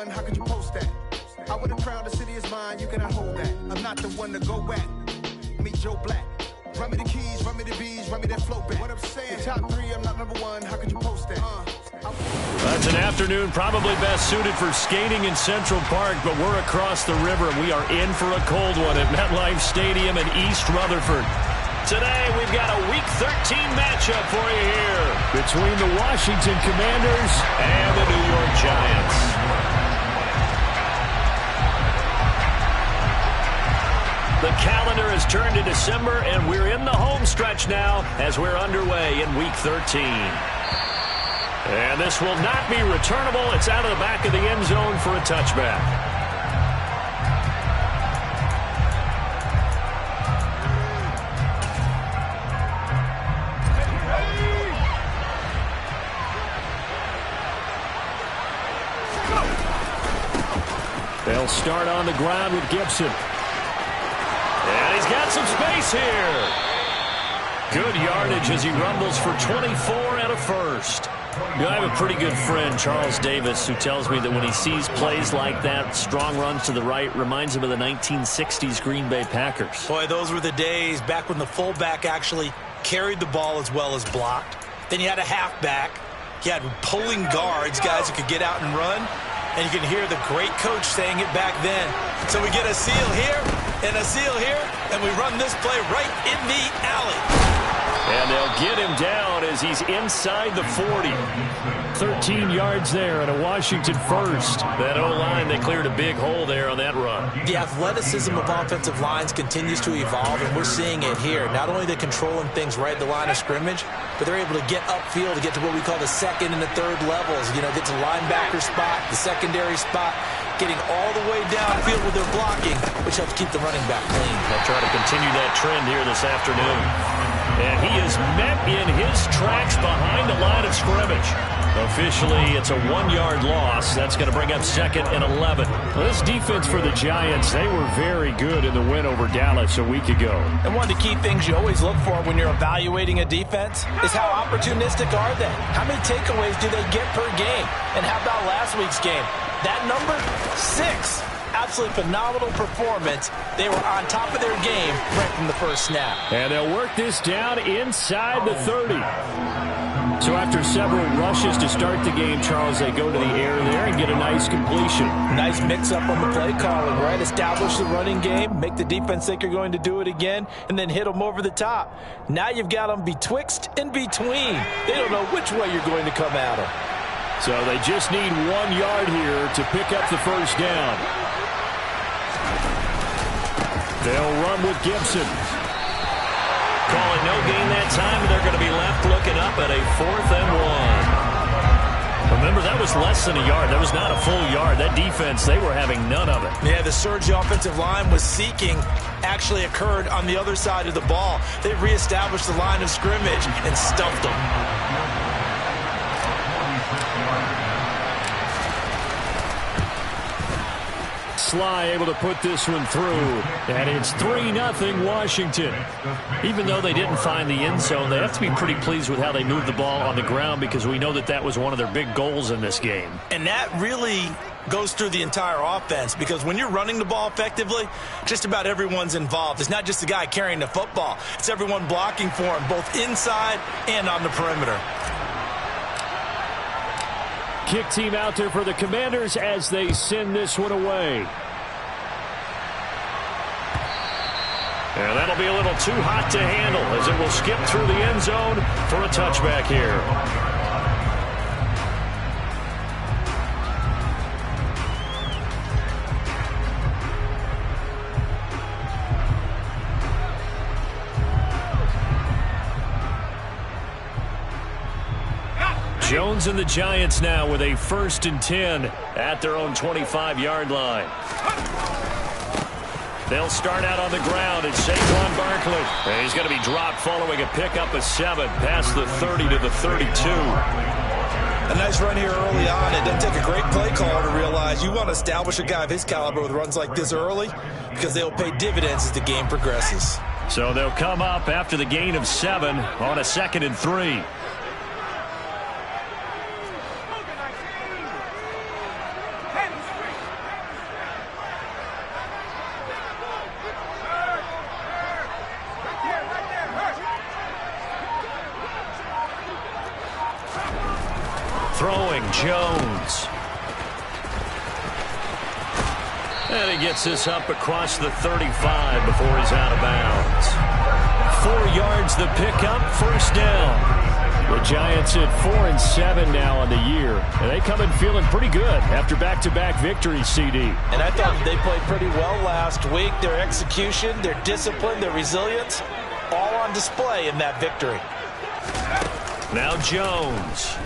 one, how could you post that? I would have crowned the city is mine, you cannot hold that. I'm not the one to go back. Meet Joe Black. Run me the keys, run me the bees, run me that flow back. What I'm saying, top 3, I'm not number 1, how could you post that? That's an afternoon probably best suited for skating in Central Park, but we're across the river and we are in for a cold one at MetLife Stadium in East Rutherford. Today, we've got a Week 13 matchup for you here between the Washington Commanders and the New York Giants. The calendar has turned to December, and we're in the home stretch now as we're underway in Week 13. And this will not be returnable. It's out of the back of the end zone for a touchback. They'll start on the ground with Gibson. And he's got some space here. Good yardage as he rumbles for 24 and a first. You know, I have a pretty good friend, Charles Davis, who tells me that when he sees plays like that, strong runs to the right, reminds him of the 1960s Green Bay Packers. Boy, those were the days back when the fullback actually carried the ball as well as blocked. Then you had a halfback. You had pulling guards, guys who could get out and run. And you can hear the great coach saying it back then. So we get a seal here and a seal here, and we run this play right in the alley. And they'll get him down as he's inside the 40. 13 yards there and a Washington first. That O-line, they cleared a big hole there on that run. The athleticism of offensive lines continues to evolve, and we're seeing it here. Not only they're controlling things right at the line of scrimmage, but they're able to get upfield to get to what we call the second and the third levels. You know, get to the linebacker spot, the secondary spot, getting all the way downfield with their blocking, which helps keep the running back clean. They'll try to continue that trend here this afternoon. And he is met in his tracks behind the line of scrimmage. Officially, it's a 1-yard loss. That's going to bring up 2nd and 11. Well, this defense for the Giants, they were very good in the win over Dallas a week ago. And one of the key things you always look for when you're evaluating a defense is how opportunistic are they? How many takeaways do they get per game? And how about last week's game? That number, 6. Absolutely phenomenal performance. They were on top of their game right from the first snap. And they'll work this down inside the 30. So after several rushes to start the game, Charles, they go to the air there and get a nice completion. Nice mix-up on the play calling, right? Establish the running game, make the defense think you're going to do it again, and then hit them over the top. Now you've got them betwixt and between. They don't know which way you're going to come at them. So they just need 1 yard here to pick up the first down. They'll run with Gibson. Call it no gain that time, and they're going to be left looking up at a 4th and 1. Remember, that was less than a yard. That was not a full yard. That defense, they were having none of it. Yeah, the surge the offensive line was seeking actually occurred on the other side of the ball. They reestablished the line of scrimmage and stuffed them. Sly able to put this one through, and it's 3-0 Washington. Even though they didn't find the end zone, they have to be pretty pleased with how they moved the ball on the ground, because we know that that was one of their big goals in this game. And that really goes through the entire offense, because when you're running the ball effectively, just about everyone's involved. It's not just the guy carrying the football. It's everyone blocking for him, both inside and on the perimeter. Kick team out there for the Commanders as they send this one away. And that'll be a little too hot to handle as it will skip through the end zone for a touchback here. Jones and the Giants now with a 1st and 10 at their own 25-yard line. They'll start out on the ground. It's Saquon Barkley. And he's going to be dropped following a pickup of 7 past the 30 to the 32. A nice run here early on. It doesn't take a great play caller to realize you want to establish a guy of his caliber with runs like this early, because they'll pay dividends as the game progresses. So they'll come up after the gain of 7 on a 2nd and 3. Jones. And he gets this up across the 35 before he's out of bounds. 4 yards the pickup, first down. The Giants at 4-7 now on the year, and they come in feeling pretty good after back-to-back victories, CD. And I thought they played pretty well last week. Their execution, their discipline, their resilience, all on display in that victory. Now Jones.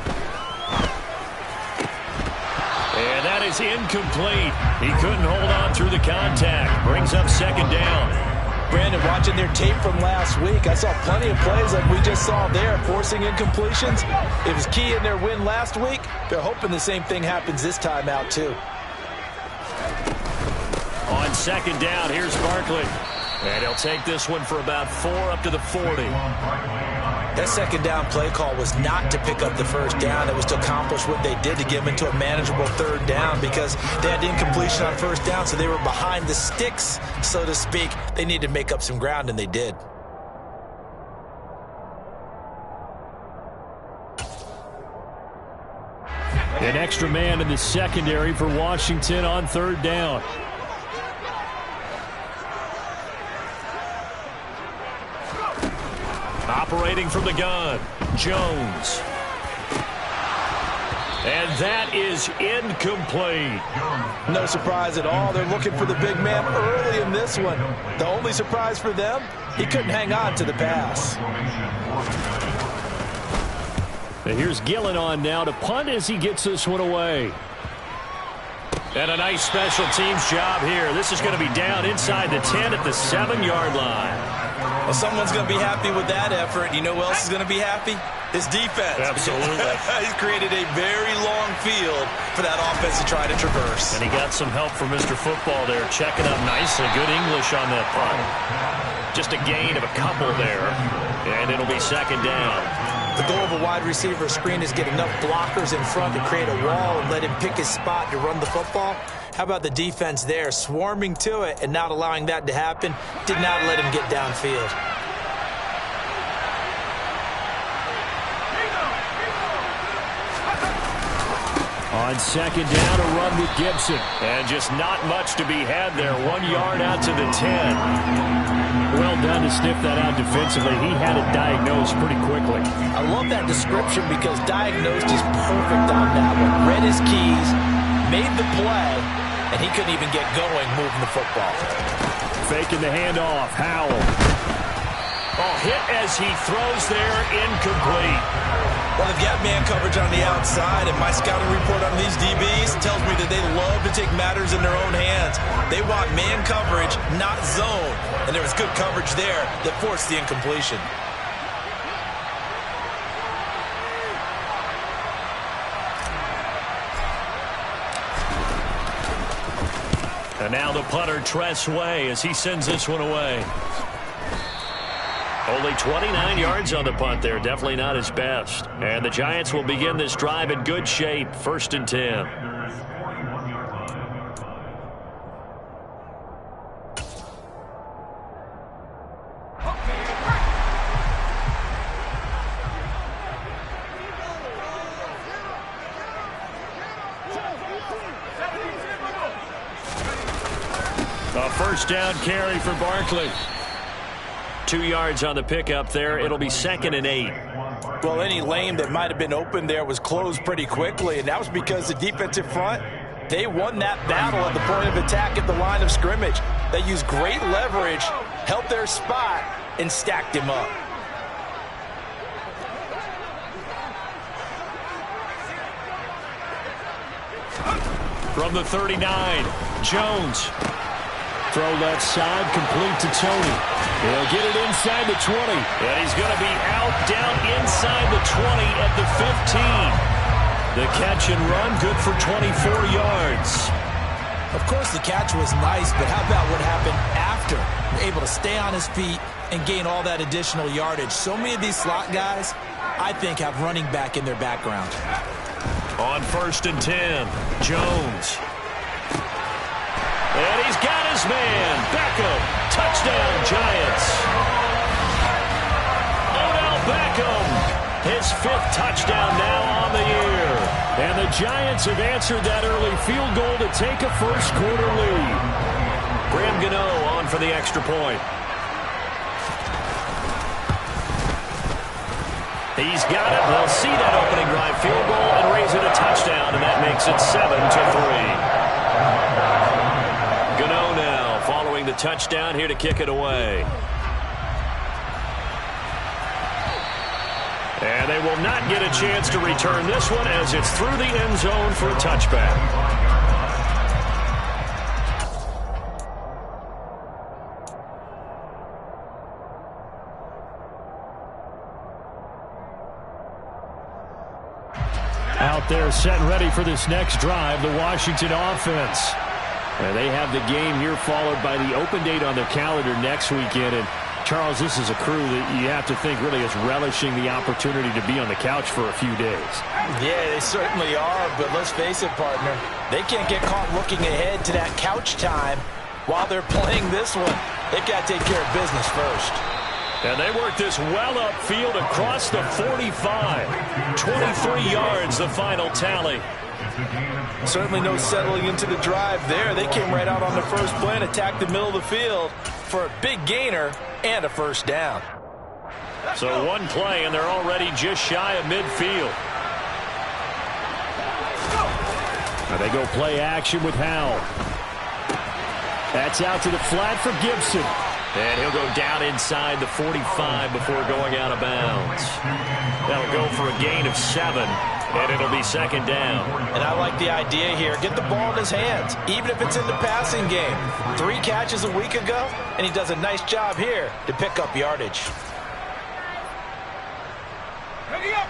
And that is incomplete. He couldn't hold on through the contact. Brings up second down. Brandon, watching their tape from last week, I saw plenty of plays like we just saw there, forcing incompletions. It was key in their win last week. They're hoping the same thing happens this time out, too. On second down, here's Barkley. And he'll take this one for about 4 up to the 40. That second down play call was not to pick up the first down. It was to accomplish what they did to get them into a manageable third down because they had incompletion on first down, so they were behind the sticks, so to speak. They needed to make up some ground, and they did. An extra man in the secondary for Washington on third down. Operating from the gun, Jones. And that is incomplete. No surprise at all. They're looking for the big man early in this one. The only surprise for them, he couldn't hang on to the pass. And here's Gillen on now to punt as he gets this one away. And a nice special teams job here. This is going to be down inside the 10 at the 7-yard line. Well, someone's going to be happy with that effort. You know who else is going to be happy? His defense. Absolutely. He's created a very long field for that offense to try to traverse. And he got some help from Mr. Football there, checking up nicely. Good English on that punt. Just a gain of a couple there, and it'll be second down. The goal of a wide receiver screen is get enough blockers in front to create a wall and let him pick his spot to run the football. How about the defense there, swarming to it and not allowing that to happen? Did not let him get downfield. On second down, a run with Gibson. And just not much to be had there. 1 yard out to the 10. Well done to sniff that out defensively. He had it diagnosed pretty quickly. I love that description because diagnosed is perfect on that one. Read his keys, made the play, and he couldn't even get going moving the football. Faking the handoff. Howell. Oh, hit as he throws there, incomplete. Well, they've got man coverage on the outside, and my scouting report on these DBs tells me that they love to take matters in their own hands. They want man coverage, not zone. And there was good coverage there that forced the incompletion. And now the punter, Tress Way, as he sends this one away. Only 29 yards on the punt there. Definitely not his best. And the Giants will begin this drive in good shape. 1st and 10. A first down carry for Barkley. 2 yards on the pickup there. It'll be 2nd and 8. Well, any lane that might have been open there was closed pretty quickly, and that was because the defensive front, they won that battle at the point of attack at the line of scrimmage. They used great leverage, held their spot, and stacked him up. From the 39, Jones. Throw left side, complete to Tony. He'll get it inside the 20. And he's going to be out, down inside the 20 at the 15. The catch and run, good for 24 yards. Of course, the catch was nice, but how about what happened after? Able to stay on his feet and gain all that additional yardage. So many of these slot guys, I think, have running back in their background. On 1st and 10, Jones. And he's got his man. Beckham. Touchdown, Giants. Odell Beckham. His 5th touchdown now on the year. And the Giants have answered that early field goal to take a first-quarter lead. Graham Gano on for the extra point. He's got it. They'll see that opening drive field goal and raise it a touchdown, and that makes it 7-3. Gano now following the touchdown here to kick it away. And they will not get a chance to return this one as it's through the end zone for a touchback. Out there set and ready for this next drive, the Washington offense. And they have the game here followed by the open date on their calendar next weekend. And Charles, this is a crew that you have to think really is relishing the opportunity to be on the couch for a few days. Yeah, they certainly are, but let's face it, partner. They can't get caught looking ahead to that couch time while they're playing this one. They've got to take care of business first. And they work this well upfield across the 45. 23 yards, the final tally. Certainly no settling into the drive there. They came right out on the first play and attacked the middle of the field for a big gainer and a first down. So one play, and they're already just shy of midfield. Now they go play action with Howell. That's out to the flat for Gibson. And he'll go down inside the 45 before going out of bounds. That'll go for a gain of 7, and it'll be second down. And I like the idea here. Get the ball in his hands, even if it's in the passing game. 3 catches a week ago, and he does a nice job here to pick up yardage. Ready up!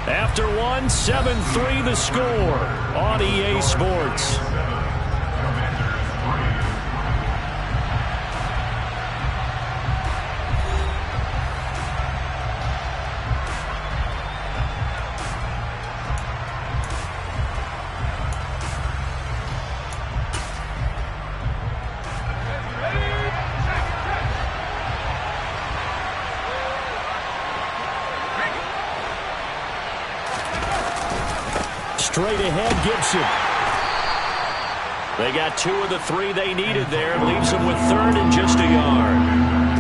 After one, 7-3 the score on EA Sports. Straight ahead, Gibson. They got 2 of the 3 they needed there. Leaves them with 3rd and just a yard.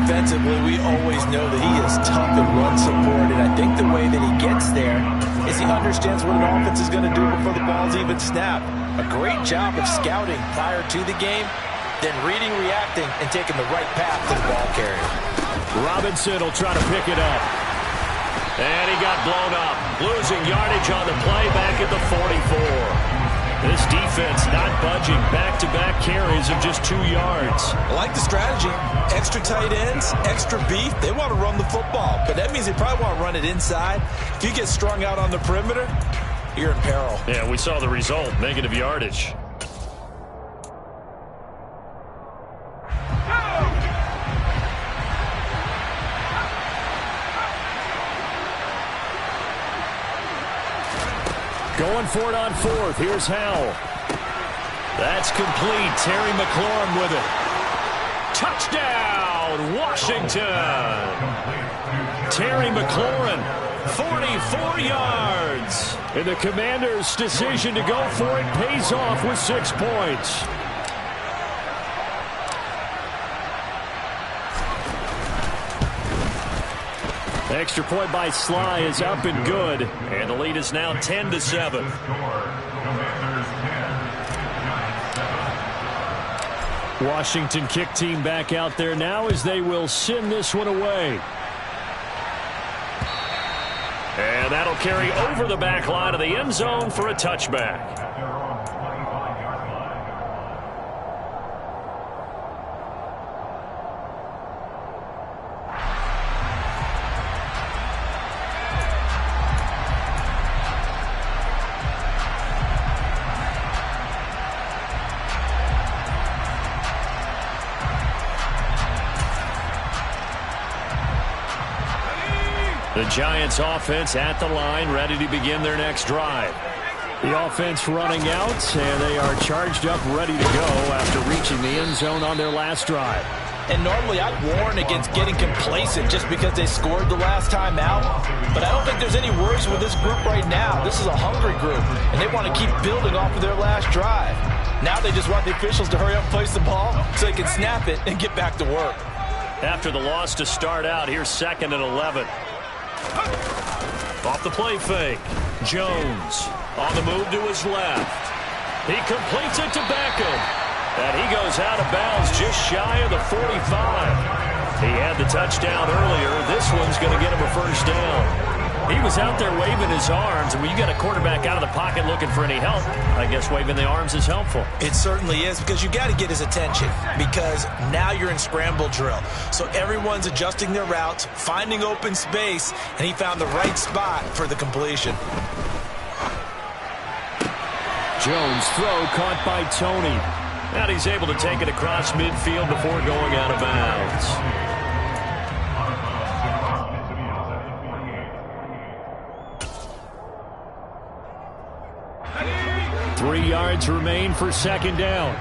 Defensively, we always know that he is tough and run support, and I think the way that he gets there is he understands what an offense is going to do before the ball's even snapped. A great job of scouting prior to the game, then reading, reacting, and taking the right path to the ball carrier. Robinson will try to pick it up. And he got blown up. Losing yardage on the play back at the 44. This defense not budging. Back-to-back carries of just 2 yards. I like the strategy. Extra tight ends, extra beef. They want to run the football, but that means they probably want to run it inside. If you get strung out on the perimeter, you're in peril. Yeah, we saw the result. Negative yardage. Going for it on 4th. Here's Howell. That's complete. Terry McLaurin with it. Touchdown, Washington. Terry McLaurin, 44 yards. And the Commanders' decision to go for it pays off with 6 points. Extra point by Sly is up and good. And the lead is now 10-7. Washington kick team back out there now as they will send this one away. And that'll carry over the back line of the end zone for a touchback. The Giants offense at the line, ready to begin their next drive. The offense running out, and they are charged up, ready to go after reaching the end zone on their last drive. And normally I'd warn against getting complacent just because they scored the last time out. But I don't think there's any worries with this group right now. This is a hungry group, and they want to keep building off of their last drive. Now they just want the officials to hurry up and place the ball so they can snap it and get back to work. After the loss to start out, here's 2nd and 11. Off the play fake. Jones on the move to his left. He completes it to Beckham. And he goes out of bounds just shy of the 45. He had the touchdown earlier. This one's going to get him a first down. He was out there waving his arms, and when you got a quarterback out of the pocket looking for any help, I guess waving the arms is helpful. It certainly is, because you got to get his attention, because now you're in scramble drill. So everyone's adjusting their routes, finding open space, and he found the right spot for the completion. Jones' throw caught by Tony. And he's able to take it across midfield before going out of bounds. 3 yards remain for 2nd down.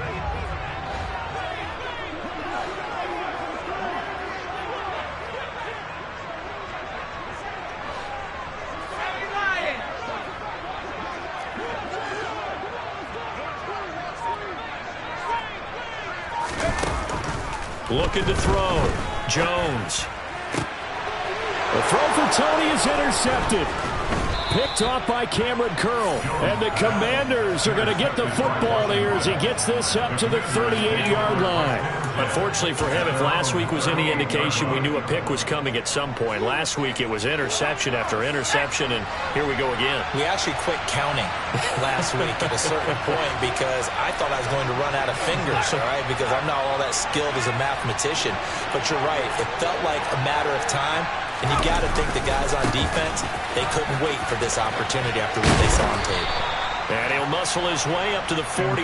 Looking to throw. Jones. The throw for Tony is intercepted. Picked off by Cameron Curl. And the Commanders are going to get the football here as he gets this up to the 38-yard line. Unfortunately for him, if last week was any indication, we knew a pick was coming at some point. Last week it was interception after interception, and here we go again. We actually quit counting last week at a certain point because I thought I was going to run out of fingers, all right, because I'm not all that skilled as a mathematician. But you're right. It felt like a matter of time. And you got to think the guys on defense, they couldn't wait for this opportunity after what they saw on tape. And he'll muscle his way up to the 43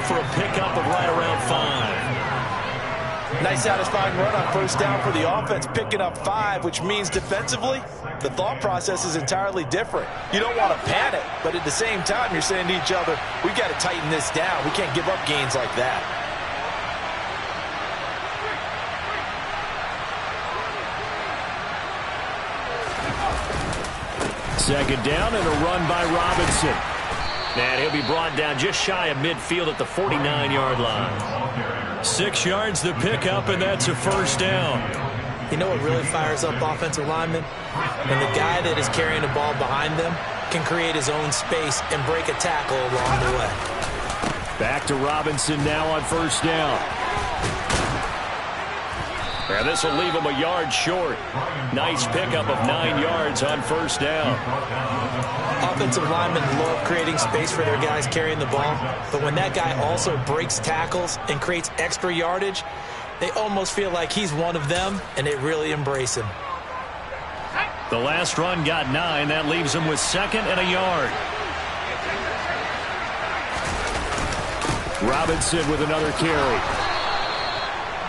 for a pickup of right around 5. Nice satisfying run on first down for the offense, picking up 5, which means defensively, the thought process is entirely different. You don't want to panic, but at the same time, you're saying to each other, we've got to tighten this down. We can't give up gains like that. Second down and a run by Robinson. And he'll be brought down just shy of midfield at the 49-yard line. 6 yards the pickup, and that's a first down. You know what really fires up offensive linemen? When the guy that is carrying the ball behind them can create his own space and break a tackle along the way. Back to Robinson now on first down. And this will leave him a yard short. Nice pickup of 9 yards on first down. Offensive linemen love creating space for their guys carrying the ball, but when that guy also breaks tackles and creates extra yardage, they almost feel like he's one of them, and they really embrace him. The last run got 9. That leaves him with 2nd and a yard. Robinson with another carry.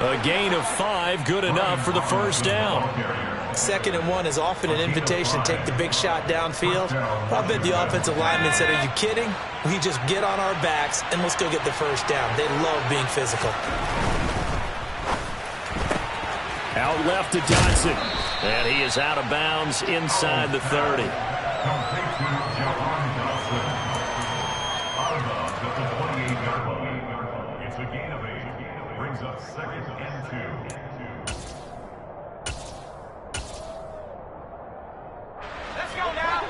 A gain of 5, good enough for the first down. 2nd and 1 is often an invitation to take the big shot downfield. I bet the offensive lineman said, are you kidding? We just get on our backs and let's go get the first down. They love being physical. Out left to Dotson. And he is out of bounds inside the 30. It's a gain of 8. Brings up 2nd and 2. Let's go now.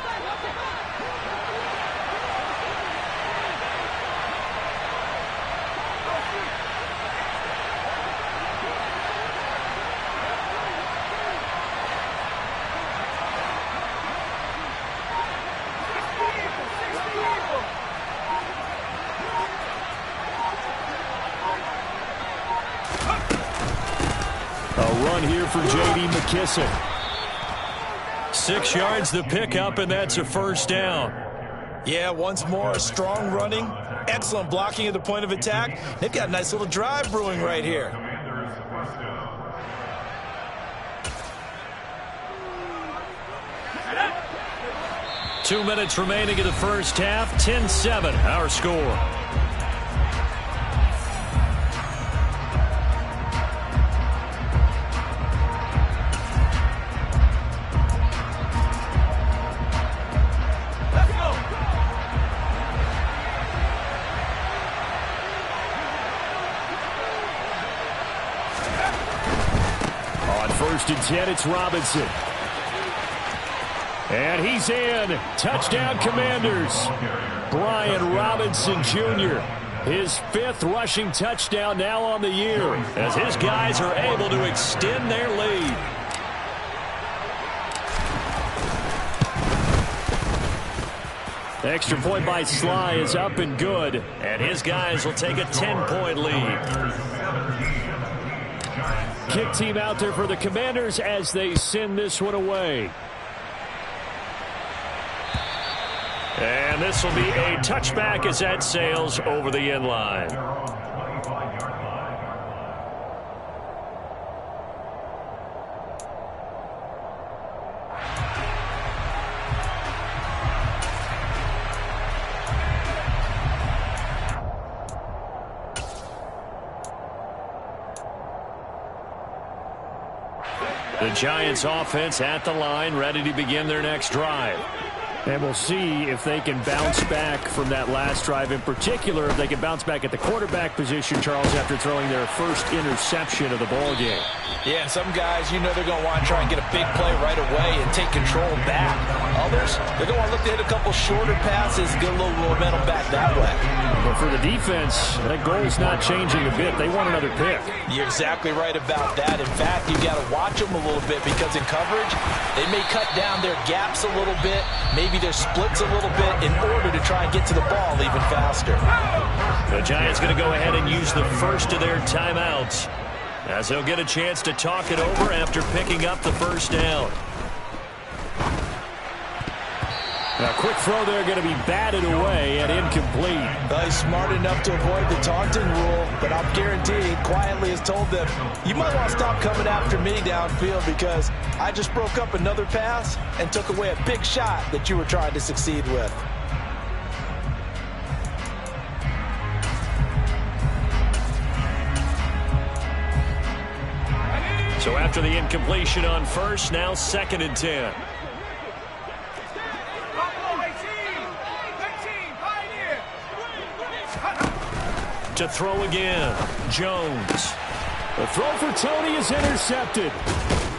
A run here for J.D. McKissick. 6 yards the pickup, and that's a first down. Yeah, once more, strong running, excellent blocking at the point of attack. They've got a nice little drive brewing right here. 2 minutes remaining in the first half. 10-7, our score. First and 10, it's Robinson. And he's in. Touchdown, Commanders. Brian Robinson Jr. His 5th rushing touchdown now on the year as his guys are able to extend their lead. The extra point by Sly is up and good, and his guys will take a 10-point lead. Kick team out there for the Commanders as they send this one away. And this will be a touchback as that sails over the end line. The Giants offense at the line, ready to begin their next drive. And we'll see if they can bounce back from that last drive. In particular, if they can bounce back at the quarterback position, Charles, after throwing their first interception of the ball game. Yeah, and some guys, you know they're going to want to try and get a big play right away and take control back. Others, they're going to want to look to hit a couple shorter passes, get a little momentum back that way. But for the defense, that goal's not changing a bit. They want another pick. You're exactly right about that. In fact, you've got to watch them a little bit because in coverage, they may cut down their gaps a little bit, maybe their splits a little bit in order to try and get to the ball even faster. The Giants going to go ahead and use the first of their timeouts as they'll get a chance to talk it over after picking up the first down. A quick throw there going to be batted away and incomplete. Well, he's smart enough to avoid the taunting rule, but I'm guaranteed quietly has told them, you might want to stop coming after me downfield because I just broke up another pass and took away a big shot that you were trying to succeed with. So after the incompletion on first, now 2nd and 10. To throw again, Jones. The throw for Tony is intercepted.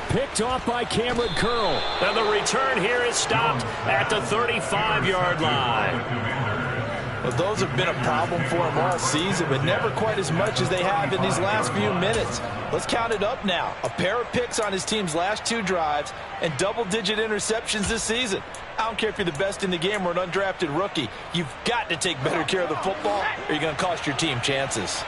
Picked off by Cameron Curl. And the return here is stopped at the 35-yard line. Well, those have been a problem for him all season, but never quite as much as they have in these last few minutes. Let's count it up now. A pair of picks on his team's last 2 drives and double-digit interceptions this season. I don't care if you're the best in the game or an undrafted rookie. You've got to take better care of the football or you're going to cost your team chances.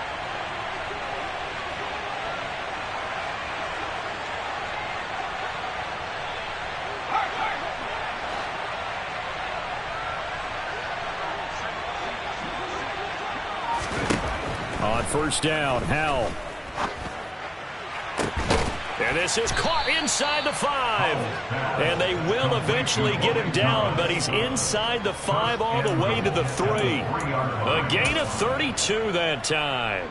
On first down, Howell. And this is caught inside the 5. And they will eventually get him down, but he's inside the 5 all the way to the 3. A gain of 32 that time.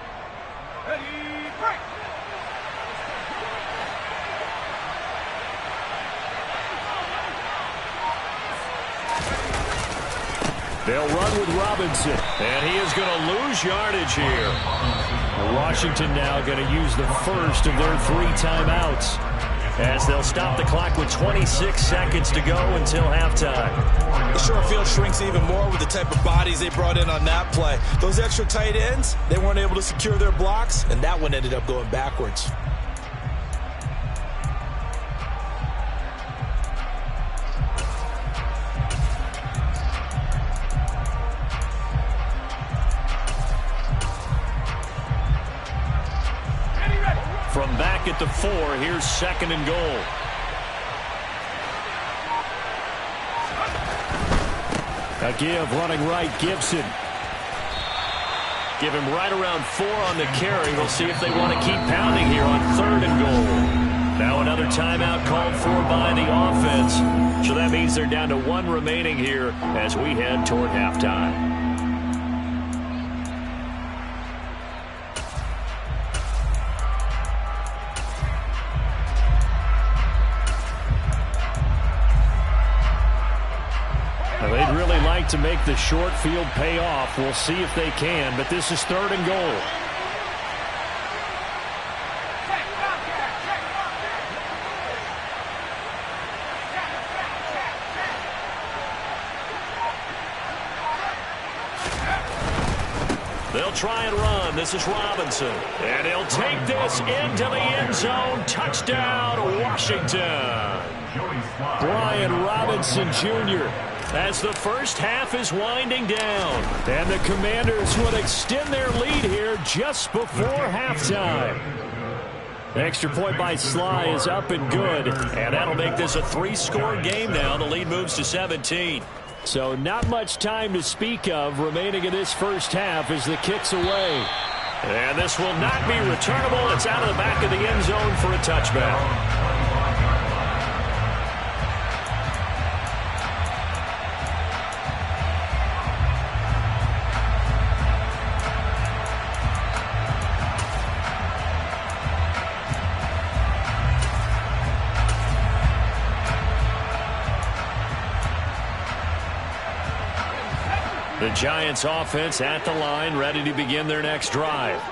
They'll run with Robinson, and he is going to lose yardage here. Washington now going to use the first of their 3 timeouts as they'll stop the clock with 26 seconds to go until halftime. The short field shrinks even more with the type of bodies they brought in on that play. Those extra tight ends, they weren't able to secure their blocks, and that one ended up going backwards. From back at the 4, here's 2nd and goal. A give running right, Gibson. Give him right around 4 on the carry. We'll see if they want to keep pounding here on 3rd and goal. Now another timeout called for by the offense. So that means they're down to 1 remaining here as we head toward halftime. They'd really like to make the short field pay off. We'll see if they can, but this is 3rd and goal. They'll try and run. This is Robinson. And he'll take this into the end zone. Touchdown, Washington. Brian Robinson Jr. as the first half is winding down. And the Commanders would extend their lead here just before halftime. The extra point by Sly is up and good. And that'll make this a 3-score game now. The lead moves to 17. So not much time to speak of remaining in this first half as the kick's away. And this will not be returnable. It's out of the back of the end zone for a touchback. The Giants offense at the line, ready to begin their next drive.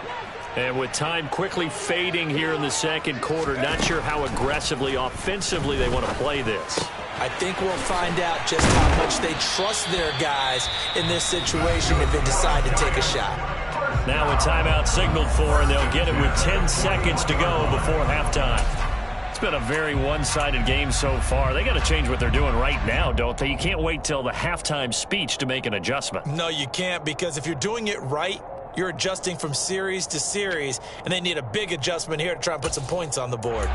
And with time quickly fading here in the second quarter, not sure how aggressively, offensively they want to play this. I think we'll find out just how much they trust their guys in this situation if they decide to take a shot. Now a timeout signaled for, and they'll get it with 10 seconds to go before halftime. It's been a very one-sided game so far. They got to change what they're doing right now, don't they? You can't wait till the halftime speech to make an adjustment. No, you can't, because if you're doing it right, you're adjusting from series to series, and they need a big adjustment here to try and put some points on the board.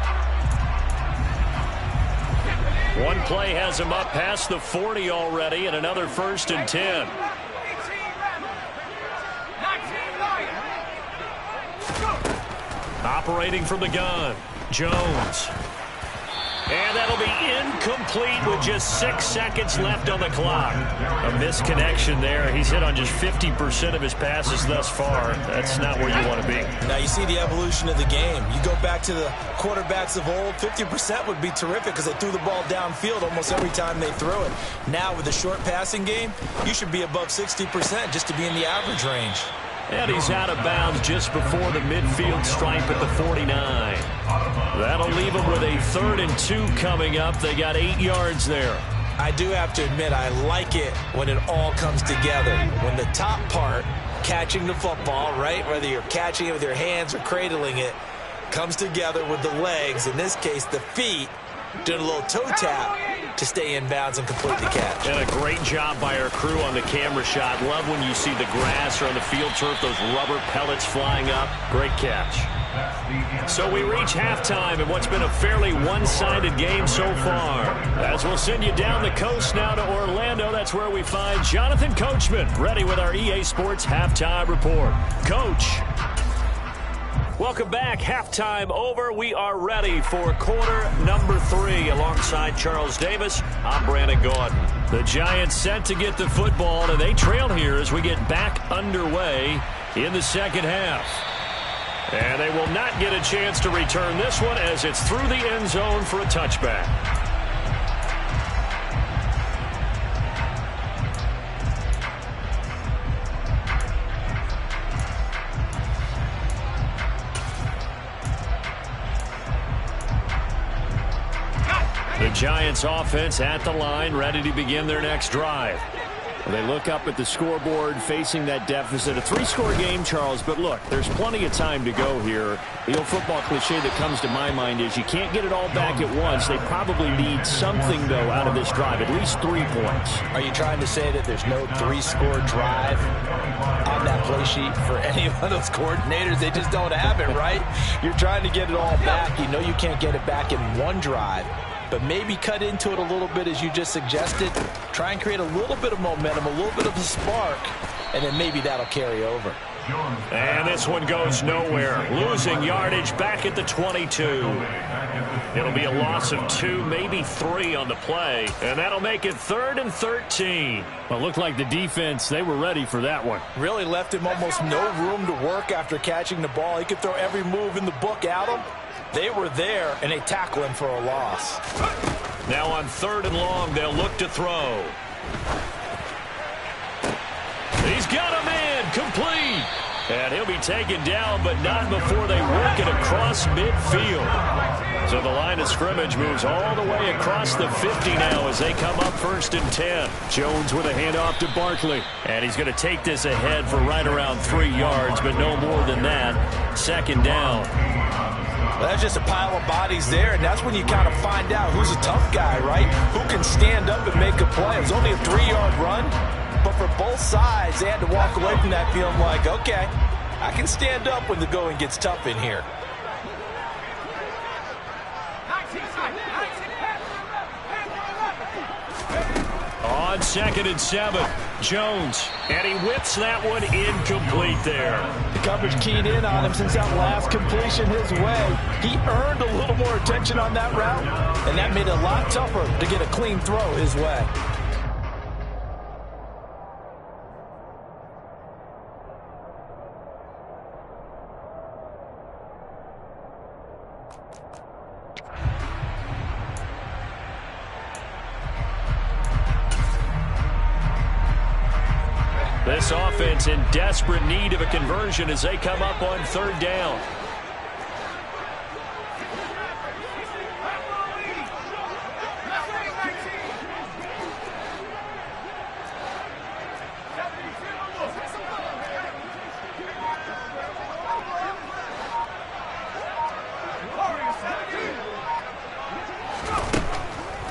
One play has him up past the 40 already, and another 1st and 10. Operating from the gun, Jones. And that'll be incomplete with just 6 seconds left on the clock. A misconnection there. He's hit on just 50% of his passes thus far. That's not where you want to be. Now you see the evolution of the game. You go back to the quarterbacks of old, 50% would be terrific because they threw the ball downfield almost every time they throw it. Now with the short passing game, you should be above 60% just to be in the average range. And he's out of bounds just before the midfield stripe at the 49. That'll leave him with a 3rd and 2 coming up. They got 8 yards there. I do have to admit, I like it when it all comes together. When the top part, catching the football, right, whether you're catching it with your hands or cradling it, comes together with the legs, in this case the feet, doing a little toe tap to stay in bounds and complete the catch. And a great job by our crew on the camera shot. Love when you see the grass or on the field turf, those rubber pellets flying up. Great catch. So we reach halftime in what's been a fairly one-sided game so far. As we'll send you down the coast now to Orlando, that's where we find Jonathan Coachman, ready with our EA Sports Halftime Report. Coach. Welcome back. Halftime over. We are ready for quarter number 3 alongside Charles Davis. I'm Brandon Gordon. The Giants set to get the football, and they trail here as we get back underway in the second half. And they will not get a chance to return this one as it's through the end zone for a touchback. The Giants offense at the line, ready to begin their next drive. They look up at the scoreboard, facing that deficit. A 3-score game, Charles, but look, there's plenty of time to go here. The old football cliche that comes to my mind is you can't get it all back at once. They probably need something, though, out of this drive, at least 3 points. Are you trying to say that there's no 3-score drive on that play sheet for any of those coordinators? They just don't have it, right? You're trying to get it all back. You know you can't get it back in one drive. But maybe cut into it a little bit as you just suggested. Try and create a little bit of momentum, a little bit of a spark, and then maybe that'll carry over. And this one goes nowhere. Losing yardage back at the 22. It'll be a loss of 2, maybe 3 on the play. And that'll make it 3rd and 13. Well, it looked like the defense, they were ready for that one. Really left him almost no room to work after catching the ball. He could throw every move in the book at him. They were there, and they tackle him for a loss. Now on 3rd and long, they'll look to throw. He's got him in, complete. And he'll be taken down, but not before they work it across midfield. So the line of scrimmage moves all the way across the 50 now as they come up 1st and 10. Jones with a handoff to Barkley. And he's going to take this ahead for right around 3 yards, but no more than that. 2nd down. Well, that's just a pile of bodies there, and that's when you kind of find out who's a tough guy, right? Who can stand up and make a play. It was only a 3-yard run. But for both sides, they had to walk away from that feeling like, okay, I can stand up when the going gets tough in here. On 2nd and 7, Jones. And he whips that one incomplete there. The coverage keyed in on him since that last completion his way. He earned a little more attention on that route, and that made it a lot tougher to get a clean throw his way. This offense in desperate need of a conversion as they come up on 3rd down.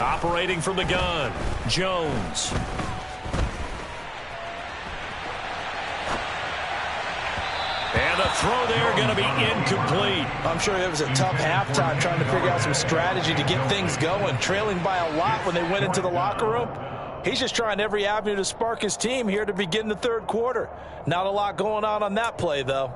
Operating from the gun, Jones. And the throw there going to be incomplete. I'm sure it was a tough halftime trying to figure out some strategy to get things going, trailing by a lot when they went into the locker room. He's just trying every avenue to spark his team here to begin the 3rd quarter. Not a lot going on that play, though.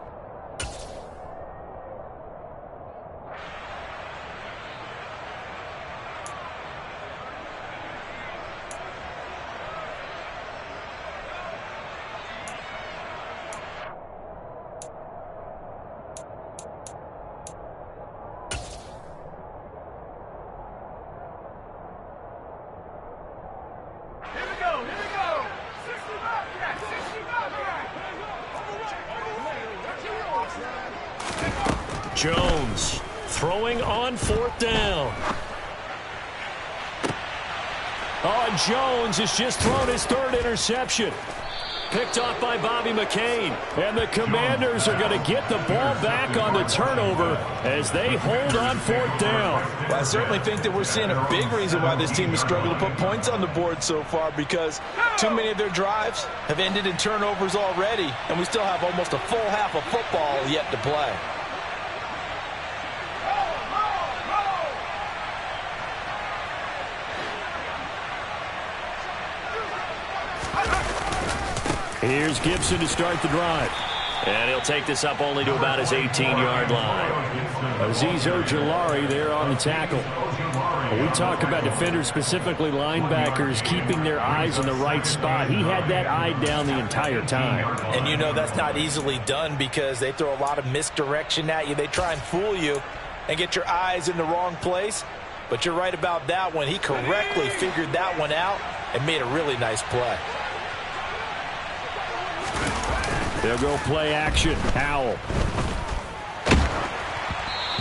Jones throwing on 4th down. Oh, and Jones has just thrown his 3rd interception. Picked off by Bobby McCain. And the Commanders are going to get the ball back on the turnover as they hold on 4th down. Well, I certainly think that we're seeing a big reason why this team has struggled to put points on the board so far, because too many of their drives have ended in turnovers already, and we still have almost a full half of football yet to play. Here's Gibson to start the drive. And he'll take this up only to about his 18-yard line. Azeez Ojulari there on the tackle. When we talk about defenders, specifically linebackers, keeping their eyes in the right spot. He had that eye down the entire time. And you know that's not easily done because they throw a lot of misdirection at you. They try and fool you and get your eyes in the wrong place. But you're right about that one. He correctly figured that one out and made a really nice play. They'll go play action. Howell.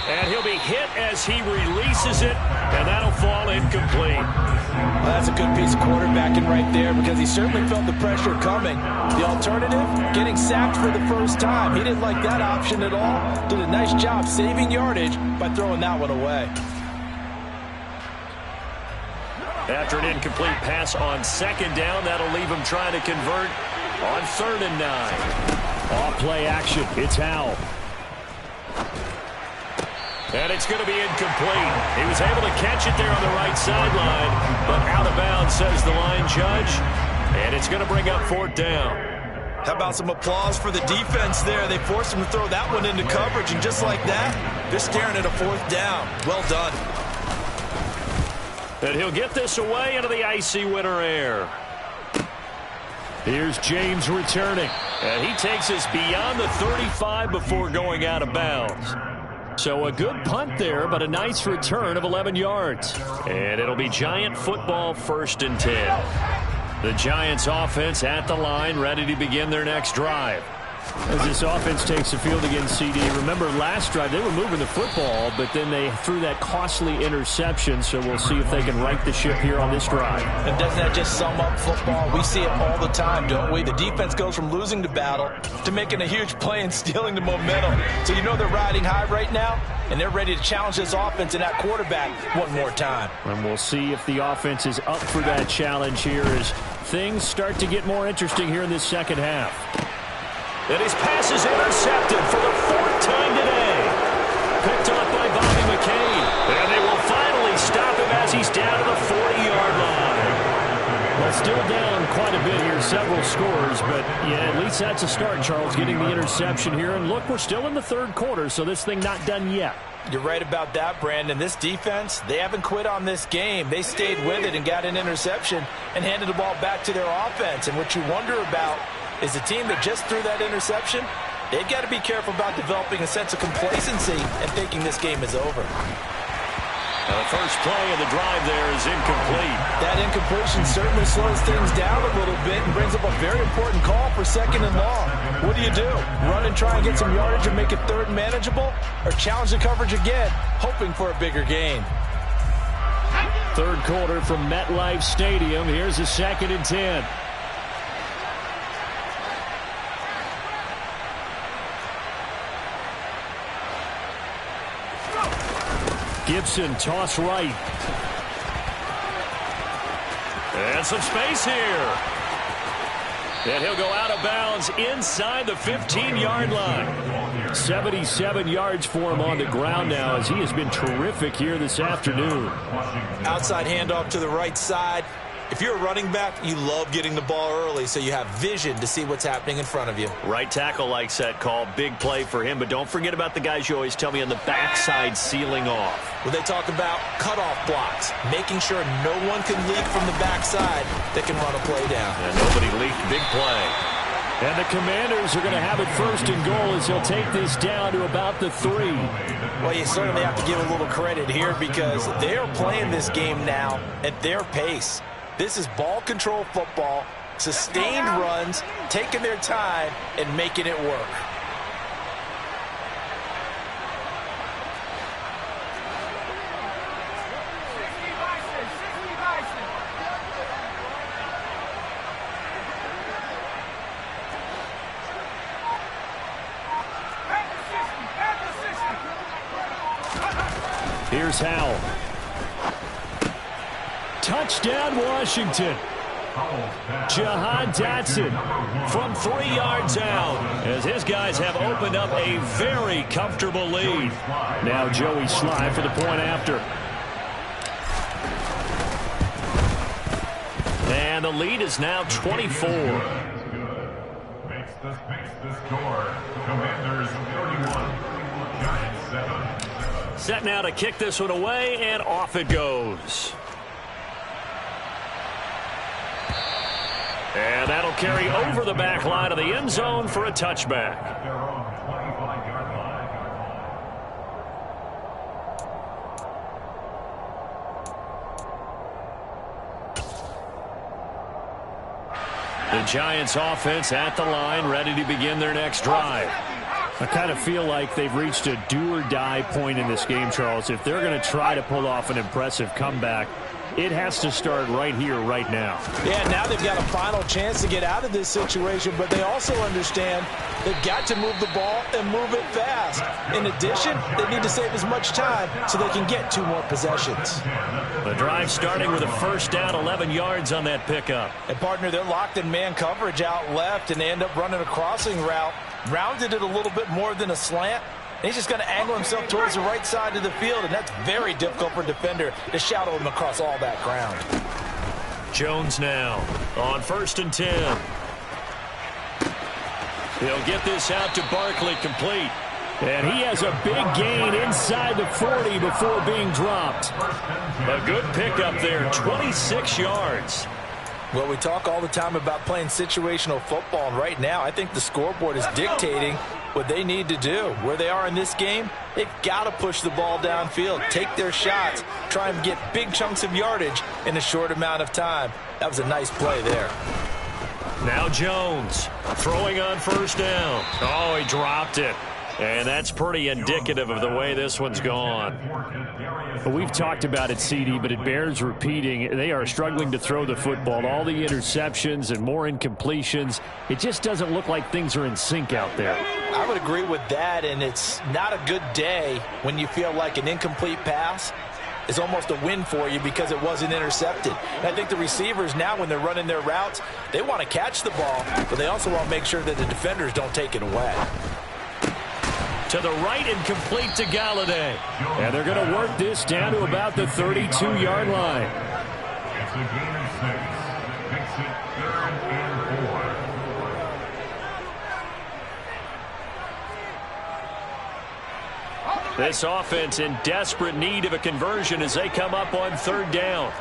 And he'll be hit as he releases it, and that'll fall incomplete. Well, that's a good piece of quarterbacking right there because he certainly felt the pressure coming. The alternative, getting sacked for the first time. He didn't like that option at all. Did a nice job saving yardage by throwing that one away. After an incomplete pass on 2nd down, that'll leave him trying to convert on 3rd and 9. Off play action. It's Howell. And it's going to be incomplete. He was able to catch it there on the right sideline, but out of bounds, says the line judge. And it's going to bring up 4th down. How about some applause for the defense there? They forced him to throw that one into coverage, and just like that, they're staring at a 4th down. Well done. And he'll get this away into the icy winter air. Here's James returning. And he takes us beyond the 35 before going out of bounds. So a good punt there, but a nice return of 11 yards. And it'll be Giant football 1st and 10. The Giants offense at the line, ready to begin their next drive. As this offense takes the field against CD, remember last drive they were moving the football, but then they threw that costly interception, so we'll see if they can right the ship here on this drive. And doesn't that just sum up football? We see it all the time, don't we? The defense goes from losing the battle to making a huge play and stealing the momentum. So you know they're riding high right now, and they're ready to challenge this offense and that quarterback one more time. And we'll see if the offense is up for that challenge here as things start to get more interesting here in this second half. And his pass is intercepted for the 4th time today. Picked off by Bobby McCain. And they will finally stop him as he's down to the 40-yard line. Well, still down quite a bit here, several scores, but yeah, at least that's a start, Charles, getting the interception here. And look, we're still in the 3rd quarter, so this thing not done yet. You're right about that, Brandon. This defense, they haven't quit on this game. They stayed with it and got an interception and handed the ball back to their offense. And what you wonder about is the team that just threw that interception, they've got to be careful about developing a sense of complacency and thinking this game is over. The first play of the drive there is incomplete. That incompletion certainly slows things down a little bit and brings up a very important call for 2nd and long. What do? Run and try and get some yardage and make it 3rd manageable, or challenge the coverage again, hoping for a bigger gain? 3rd quarter from MetLife Stadium. Here's a 2nd and 10. Gibson toss right. And some space here. And he'll go out of bounds inside the 15-yard line. 77 yards for him on the ground now as he has been terrific here this afternoon. Outside handoff to the right side. If you're a running back, you love getting the ball early so you have vision to see what's happening in front of you. Right tackle likes that call. Big play for him, but don't forget about the guys you always tell me on the backside sealing off. Well, they talk about cutoff blocks, making sure no one can leak from the backside that can run a play down. And nobody leaked. Big play. And the Commanders are going to have it 1st and goal as he'll take this down to about the 3. Well, you certainly have to give a little credit here because they are playing this game now at their pace. This is ball control football, sustained runs, taking their time, and making it work. Here's Howell. Touchdown, Washington. Jahan Dotson from 3 yards out as his guys have opened up a very comfortable lead. Now Joey Sly for the point after. And the lead is now 24. Makes the score. Commanders 31, Giants 7. Set now to kick this one away, and off it goes. And that'll carry over the back line of the end zone for a touchback. At their own 25-yard line. The Giants offense at the line, ready to begin their next drive. I kind of feel like they've reached a do-or-die point in this game, Charles. If they're going to try to pull off an impressive comeback, it has to start right here, right now. Yeah, now they've got a final chance to get out of this situation, but they also understand they've got to move the ball and move it fast. In addition, they need to save as much time so they can get 2 more possessions. The drive starting with a first down, 11 yards on that pickup. And, partner, they're locked in man coverage out left, and they end up running a crossing route. Rounded it a little bit more than a slant. And he's just going to angle himself towards the right side of the field, and that's very difficult for a defender to shadow him across all that ground. Jones now on 1st and 10. He'll get this out to Barkley, complete. And he has a big gain inside the 40 before being dropped. A good pickup there, 26 yards. Well, we talk all the time about playing situational football, and right now I think the scoreboard is dictating what they need to do. Where they are in this game, they've got to push the ball downfield, take their shots, try and get big chunks of yardage in a short amount of time. That was a nice play there. Now Jones throwing on first down. Oh, he dropped it. And that's pretty indicative of the way this one's gone. We've talked about it, CD, but it bears repeating. They are struggling to throw the football. All the interceptions and more incompletions. It just doesn't look like things are in sync out there. I would agree with that, and it's not a good day when you feel like an incomplete pass is almost a win for you because it wasn't intercepted. And I think the receivers now, when they're running their routes, they want to catch the ball, but they also want to make sure that the defenders don't take it away. To the right and complete to Galladay. And they're going to work this down to about the 32-yard line. It's a gain of 6. Makes it 3rd and 4. This offense in desperate need of a conversion as they come up on 3rd down.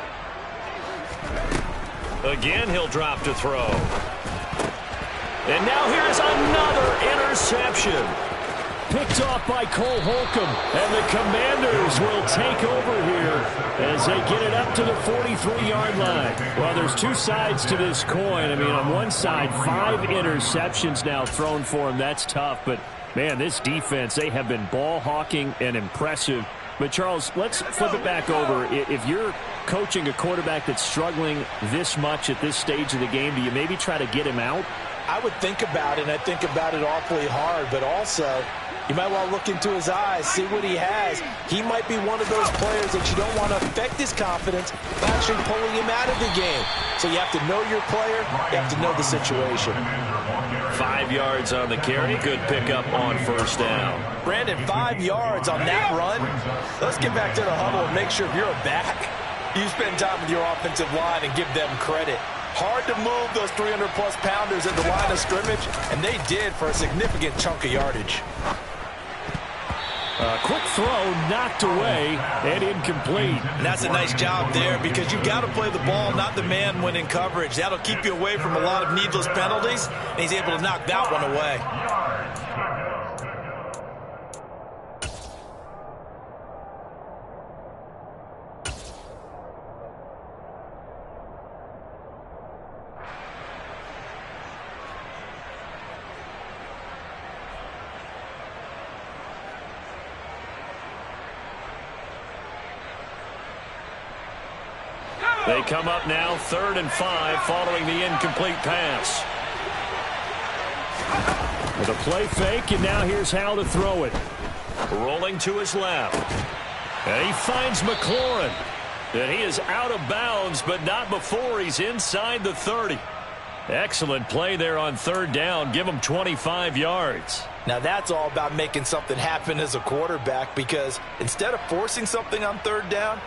Again, he'll drop to throw. And now here's another interception. Picked off by Cole Holcomb, and the Commanders will take over here as they get it up to the 43-yard line. Well, there's two sides to this coin. I mean, on one side, 5 interceptions now thrown for him. That's tough, but, man, this defense, they have been ball hawking and impressive. But, Charles, let's flip it back over. If you're coaching a quarterback that's struggling this much at this stage of the game, do you maybe try to get him out? I would think about it, and I think about it awfully hard, but also you might want to look into his eyes, see what he has. He might be one of those players that you don't want to affect his confidence by actually pulling him out of the game. So you have to know your player. You have to know the situation. 5 yards on the carry. Good pickup on first down. Brandon, 5 yards on that run. Let's get back to the huddle and make sure if you're a back, you spend time with your offensive line and give them credit. Hard to move those 300-plus pounders at the line of scrimmage, and they did for a significant chunk of yardage. A quick throw knocked away and incomplete. And that's a nice job there because you've got to play the ball, not the man when in coverage. That'll keep you away from a lot of needless penalties, and he's able to knock that one away. They come up now 3rd and 5 following the incomplete pass. With a play fake, and now here's how to throw it. Rolling to his left. And he finds McLaurin. And he is out of bounds, but not before he's inside the 30. Excellent play there on 3rd down. Give him 25 yards. Now that's all about making something happen as a quarterback, because instead of forcing something on 3rd down,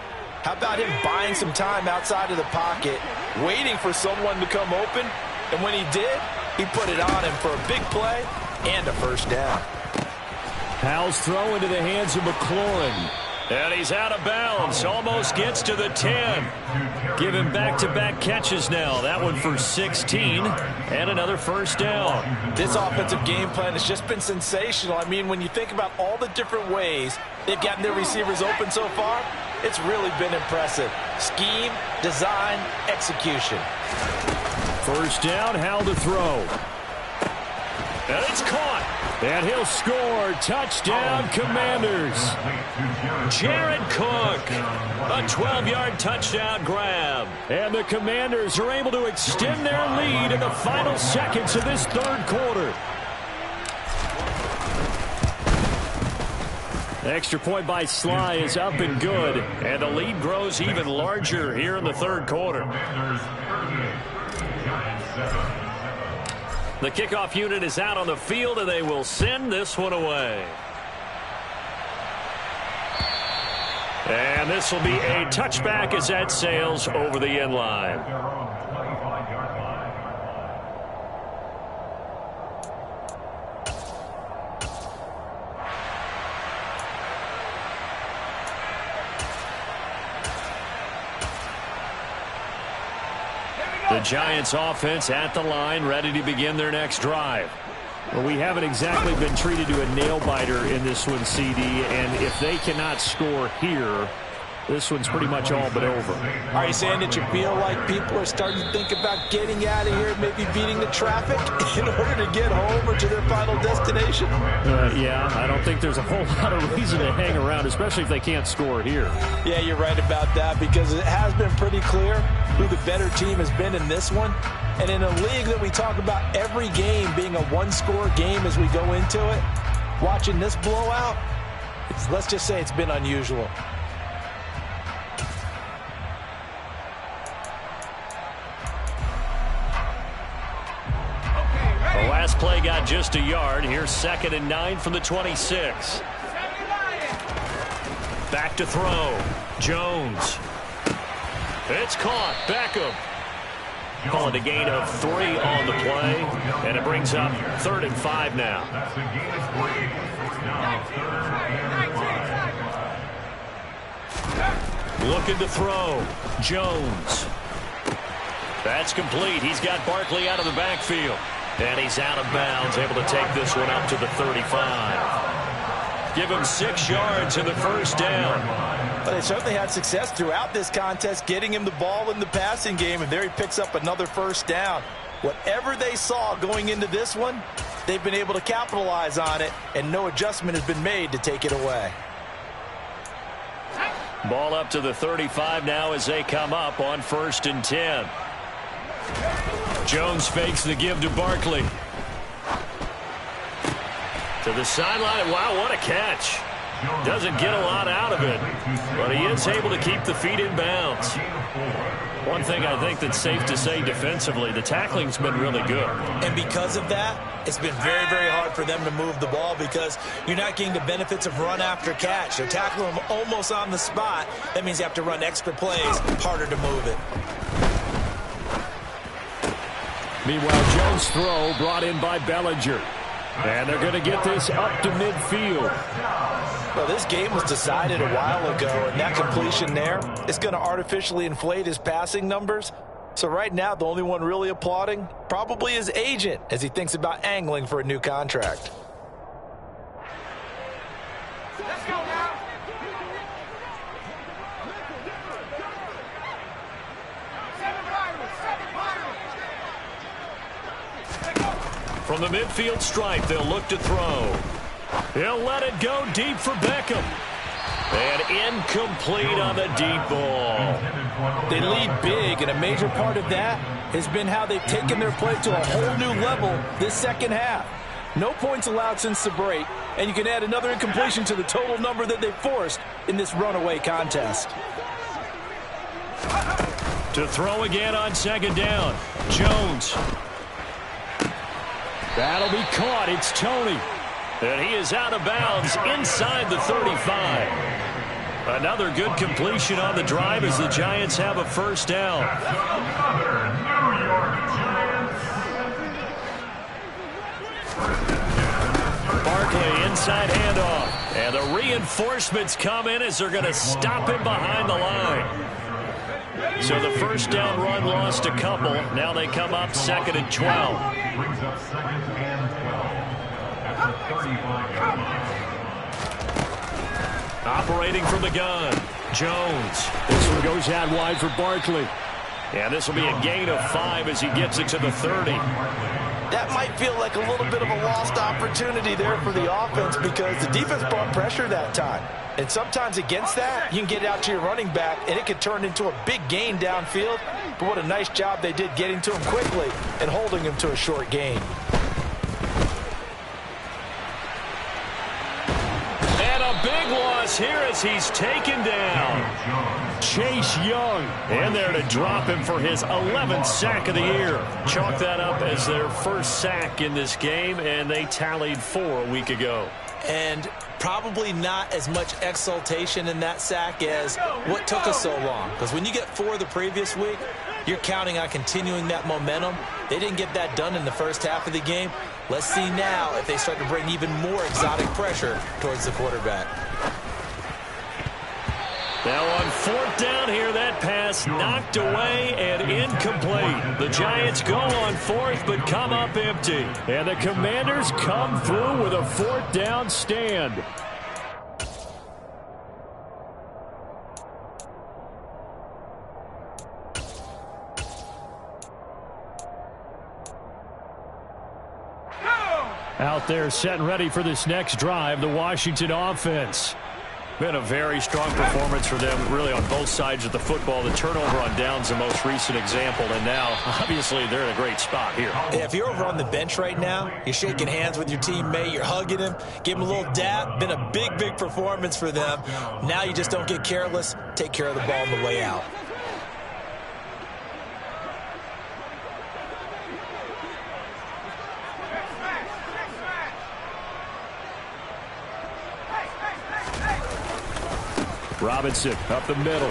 how about him buying some time outside of the pocket, waiting for someone to come open, and when he did, he put it on him for a big play and a first down. Powell's throw into the hands of McLaurin. And he's out of bounds, almost gets to the 10. Give him back-to-back catches now. That one for 16 and another first down. This offensive game plan has just been sensational. I mean, when you think about all the different ways they've gotten their receivers open so far, it's really been impressive. Scheme, design, execution. First down, how to throw. And it's caught. And he'll score. Touchdown, Commanders. Jared Cook. A 12-yard touchdown grab. And the Commanders are able to extend their lead in the final seconds of this 3rd quarter. Extra point by Sly is up and good. And the lead grows even larger here in the 3rd quarter. The kickoff unit is out on the field, and they will send this one away. And this will be a touchback as that sails over the end line. The Giants offense at the line, ready to begin their next drive. Well, we haven't exactly been treated to a nail-biter in this one, CD, and if they cannot score here, this one's pretty much all but over. Are you saying that you feel like people are starting to think about getting out of here, maybe beating the traffic in order to get home or to their final destination? Yeah, I don't think there's a whole lot of reason to hang around, especially if they can't score here. Yeah, you're right about that, because it has been pretty clear who the better team has been in this one. And in a league that we talk about every game being a one-score game as we go into it, watching this blowout, let's just say it's been unusual. The last play got just a yard. Here's 2nd and 9 from the 26. Back to throw. Jones. It's caught. Beckham. Calling a gain of 3 on the play. And it brings up 3rd and 5 now. That's a gain of 3. Now 3rd and 5. Looking to throw. Jones. That's complete. He's got Barkley out of the backfield. And he's out of bounds, able to take this one up to the 35. Give him 6 yards in the first down. But they certainly had success throughout this contest, getting him the ball in the passing game, and there he picks up another first down. Whatever they saw going into this one, they've been able to capitalize on it, and no adjustment has been made to take it away. Ball up to the 35 now as they come up on 1st and 10. Jones fakes the give to Barkley. To the sideline. Wow, what a catch. Doesn't get a lot out of it, but he is able to keep the feet in bounds. One thing I think that's safe to say defensively, the tackling's been really good. And because of that, it's been very, very hard for them to move the ball because you're not getting the benefits of run after catch. They're tackling them almost on the spot. That means you have to run extra plays, harder to move it. Meanwhile, Jones' throw brought in by Bellinger. And they're going to get this up to midfield. Well, this game was decided a while ago, and that completion there is going to artificially inflate his passing numbers. So right now, the only one really applauding probably his agent as he thinks about angling for a new contract. Let's go now. From the midfield stripe, they'll look to throw. He'll let it go deep for Beckham. And incomplete on the deep ball. They lead big, and a major part of that has been how they've taken their play to a whole new level this second half. No points allowed since the break, and you can add another incompletion to the total number that they forced in this runaway contest. To throw again on 2nd down. Jones. That'll be caught. It's Tony. And he is out of bounds inside the 35. Another good completion on the drive as the Giants have a first down. New York Giants. Barkley inside handoff. And the reinforcements come in as they're going to stop him behind the line. So the first down run lost a couple. Now they come up 2nd and 12. Brings up 2nd and 12. At the 35-yard line. Operating from the gun. Jones. This one goes out wide for Barkley. And this will be a gain of 5 as he gets it to the 30. That might feel like a little bit of a lost opportunity there for the offense because the defense brought pressure that time. And sometimes against that, you can get out to your running back, and it could turn into a big gain downfield. But what a nice job they did getting to him quickly and holding him to a short gain. And a big loss here as he's taken down. Chase Young. And there to drop him for his 11th sack of the year. Chalk that up as their first sack in this game, and they tallied 4 a week ago. And probably not as much exultation in that sack as what took us so long. Because when you get 4 the previous week, you're counting on continuing that momentum. They didn't get that done in the first half of the game. Let's see now if they start to bring even more exotic pressure towards the quarterback. Now on 4th down here, that pass knocked away and incomplete. The Giants go on 4th but come up empty. And the Commanders come through with a 4th down stand. Out there set and ready for this next drive, the Washington offense. Been a very strong performance for them, really, on both sides of the football. The turnover on downs, the most recent example, and now, obviously, they're in a great spot here. Yeah, if you're over on the bench right now, you're shaking hands with your teammate, you're hugging him, give him a little dap. Been a big, big performance for them. Now you just don't get careless. Take care of the ball on the way out. Robinson up the middle.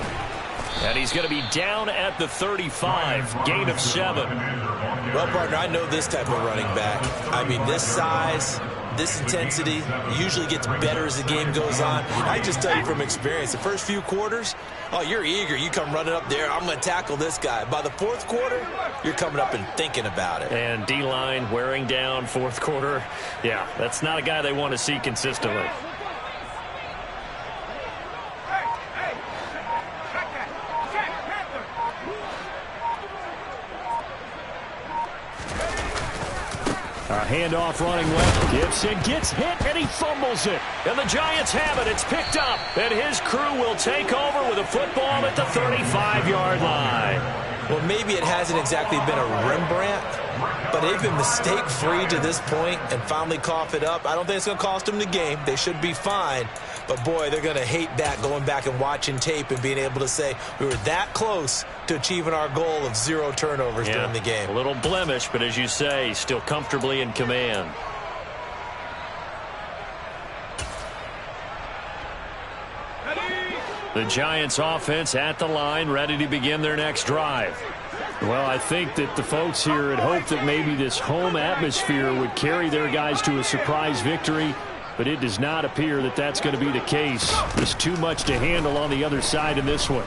And he's going to be down at the 35. Gain of 7. Well, partner, I know this type of running back. I mean, this size, this intensity usually gets better as the game goes on. I just tell you from experience, the first few quarters, oh, you're eager. You come running up there, I'm going to tackle this guy. By the 4th quarter, you're coming up and thinking about it. And D-line wearing down 4th quarter. Yeah, that's not a guy they want to see consistently. Handoff running left. Gibson gets hit, and he fumbles it. And the Giants have it. It's picked up. And his crew will take over with a football at the 35-yard line. Well, maybe it hasn't exactly been a Rembrandt, but they've been mistake-free to this point and finally cough it up. I don't think it's going to cost them the game. They should be fine. But, boy, they're going to hate that, going back and watching tape and being able to say we were that close to achieving our goal of 0 turnovers during the game. A little blemish, but as you say, still comfortably in command. The Giants offense at the line, ready to begin their next drive. Well, I think that the folks here had hoped that maybe this home atmosphere would carry their guys to a surprise victory, but it does not appear that that's going to be the case. There's too much to handle on the other side in this one.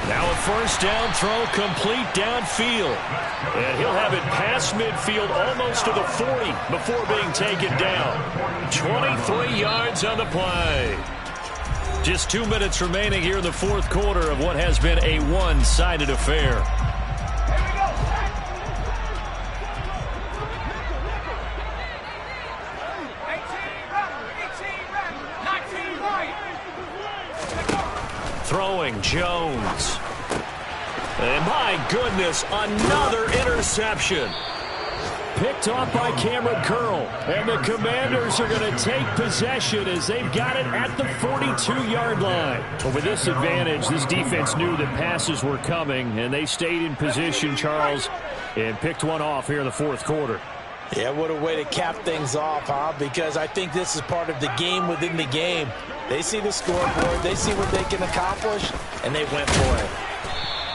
Now a 1st down throw, complete downfield. And he'll have it past midfield, almost to the 40 before being taken down. 23 yards on the play. Just 2 minutes remaining here in the 4th quarter of what has been a one-sided affair. Throwing Jones. And my goodness, another interception. Picked off by Cameron Curl. And the Commanders are going to take possession as they've got it at the 42-yard line. But with this advantage, this defense knew that passes were coming, and they stayed in position, Charles, and picked one off here in the 4th quarter. Yeah, what a way to cap things off, huh? Because I think this is part of the game within the game. They see the scoreboard, they see what they can accomplish, and they went for it.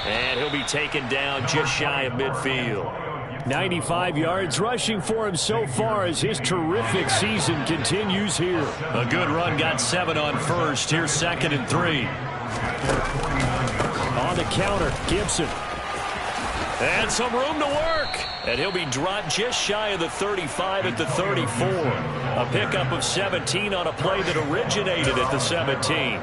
And he'll be taken down just shy of midfield. 95 yards rushing for him so far as his terrific season continues here. A good run, got 7 on first. Here's 2nd and 3. On the counter, Gibson. And some room to work. And he'll be dropped just shy of the 35 at the 34. A pickup of 17 on a play that originated at the 17.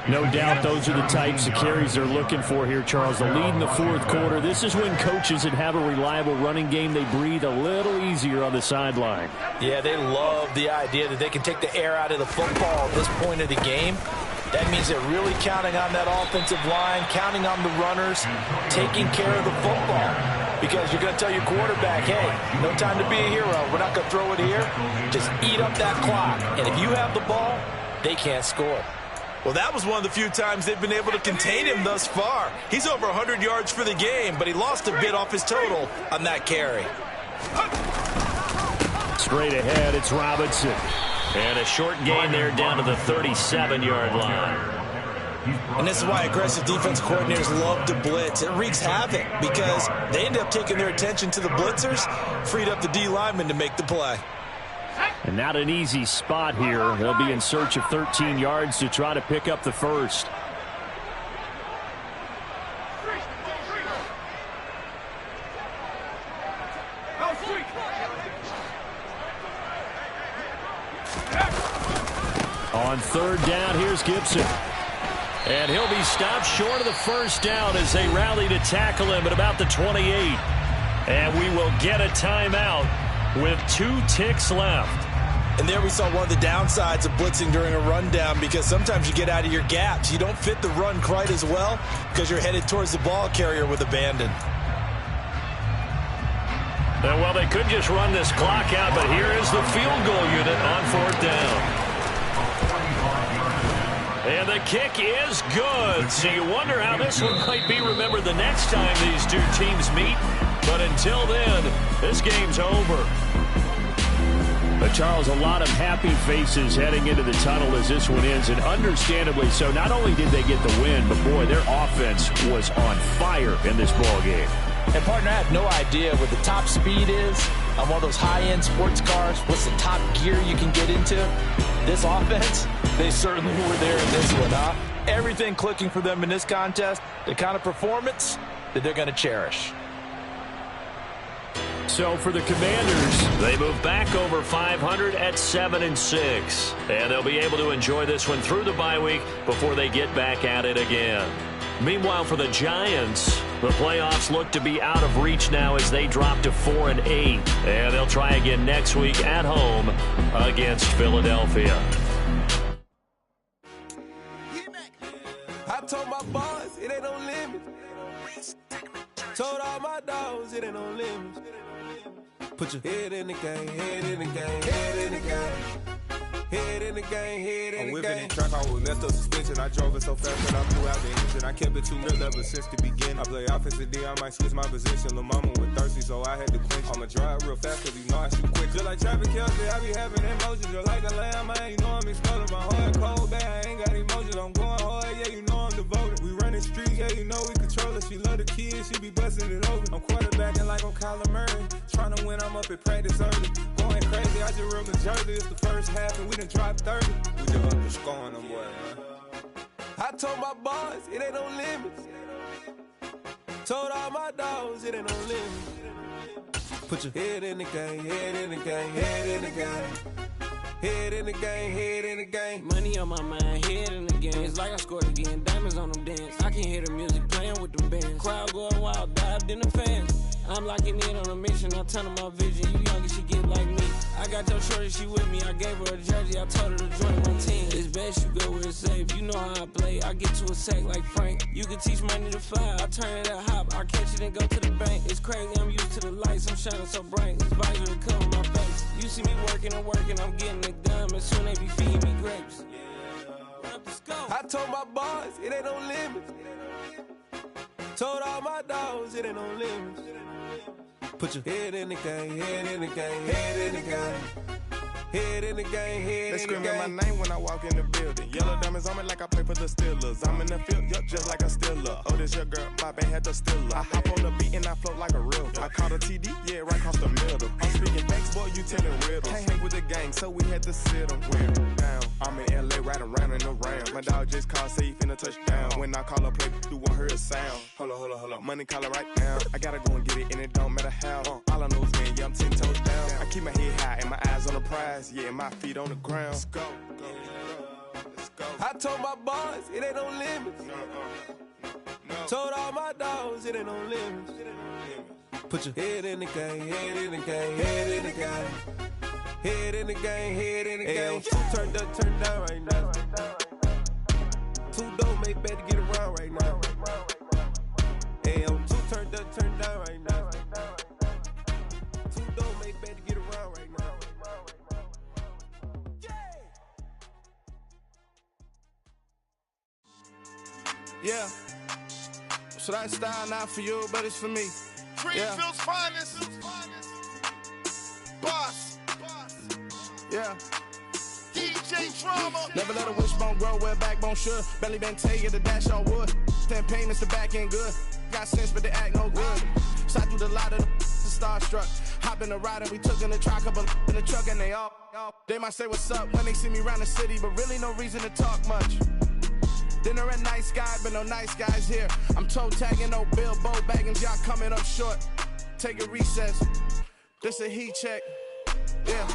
No doubt those are the types of carries they're looking for here, Charles. The lead in the 4th quarter. This is when coaches that have a reliable running game, they breathe a little easier on the sideline. Yeah, they love the idea that they can take the air out of the football at this point of the game. That means they're really counting on that offensive line, counting on the runners, taking care of the football. Because you're going to tell your quarterback, hey, no time to be a hero. We're not going to throw it here. Just eat up that clock. And if you have the ball, they can't score. Well, that was one of the few times they've been able to contain him thus far. He's over 100 yards for the game, but he lost a bit off his total on that carry. Straight ahead, it's Robinson. And a short gain there down to the 37-yard line. And this is why aggressive defense coordinators love to blitz. It wreaks havoc because they end up taking their attention to the blitzers, freed up the D lineman to make the play. And not an easy spot here. They'll be in search of 13 yards to try to pick up the first. On third down, here's Gibson. And he'll be stopped short of the first down as they rally to tackle him at about the 28. And we will get a timeout with 2 ticks left. And there we saw one of the downsides of blitzing during a rundown, because sometimes you get out of your gaps. You don't fit the run quite as well because you're headed towards the ball carrier with abandon. Well, they could just run this clock out, but here is the field goal unit on 4th down. And the kick is good. So you wonder how this one might be remembered the next time these two teams meet. But until then, this game's over. But Charles, a lot of happy faces heading into the tunnel as this one ends, and understandably so. Not only did they get the win, but boy, their offense was on fire in this ball game. And partner, I have no idea what the top speed is on one of those high-end sports cars. What's the top gear you can get into? This offense, they certainly were there in this one, huh? Everything clicking for them in this contest, the kind of performance that they're going to cherish. So for the Commanders, they move back over 500 at 7-6. And they'll be able to enjoy this one through the bye week before they get back at it again. Meanwhile, for the Giants, the playoffs look to be out of reach now as they drop to 4-8. And they'll try again next week at home against Philadelphia. I told my boss it ain't no limit. Told all my dogs it ain't no limit. Put your head in the game, head in the game, head in the game. Head in the game, head in the game. I'm whipping in track, I was messed up suspension. I drove it so fast that I blew out the engine. I kept it too real ever since the beginning. I play offensive D, I might switch my position. Lil' mama was thirsty, so I had to quench. I'ma drive real fast, cause you know I shoot quick. Just like traffic Kelsey, I be having emotions. Just like a lamb, man, you know I'm exploding. My heart cold, bad, I ain't got emotions. I'm going hard, yeah, you know I'm devoted. We running streets, yeah, you know we control it. She love the kids, she be busting it over. I'm quarterbacking like I'm Kyler Murray. Trying to win, I'm up at practice early. Going crazy, I just real the jersey. It's the first half, and we done dropped 30. We just up to scoring them, boy, man. I told my boys, it ain't no limits. Told all my dogs, it ain't no limits. Put your head in the game, head in the game, head in the game. Head in the game, head in the game. Money on my mind, head in the game. It's like I scored again, diamonds on them dance. I can hear the music playing with them bands. Crowd going wild, dived in the fans. I'm locking in on a mission, I turn on my vision. You young and she get like me. I got your shorty, she with me. I gave her a jersey, I told her to join my team. It's best you go where it's safe. You know how I play, I get to a sack like Frank. You can teach money to fly, I turn it at hop. I catch it and go to the bank. It's crazy, I'm used to the lights, I'm shining so bright. This visor will cover my face. You see me working and working, I'm getting it done. And soon they be feeding me grapes. I told my boys, it ain't no limits. Told all my dogs, it ain't no limits. Put your head in the game, head in the game, head in the game. Head in the game, head in the game. They screaming my name when I walk in the building. Yellow diamonds on me like I play for the Steelers. I'm in the field, yup, just like a Steeler. Oh, this your girl, my band had the Steeler. I hop on the beat and I float like a real. I caught a TD, yeah, right across the middle. I'm speaking thanks, boy, you telling riddles. Can't hang with the gang, so we had to sit them down. I'm in LA, riding around in the Rams. My dog just called, say he finna touchdown. When I call a play, you won't hear a sound. Hold up, money call it right now. I gotta go and get it, and it don't matter how. All I know is, man, yeah, I'm 10 toes down. I keep my head high and my eyes on the prize. Yeah, and my feet on the ground. Let's go. Let's go. I told my boys, it ain't no limits. No. Told all my dogs, it ain't no limits. Put your head in the game, head in the game, head in the game. Head in the game, head in the game. Two turned up, turned down right now. Two dope make better get around right now. Hey, I'm two turned up, turned down right now. Two dope make better get around right now. Yeah. So that style not for you, but it's for me. Greenfield's finest. Boss. Yeah. DJ Drama. Never let a wishbone grow where backbone should. Belly been tell you the dash on wood. 10 payments, the back end good. Got sense, but they act no good. Shot through the lot of the starstruck. Hop in the ride and we took in the truck, couple in the truck, and they might say what's up when they see me around the city, but really no reason to talk much. Dinner at Nice Guy, but no nice guys here. I'm toe tagging, no Bilbo Baggins, y'all coming up short. Take a recess, this a heat check. Yeah,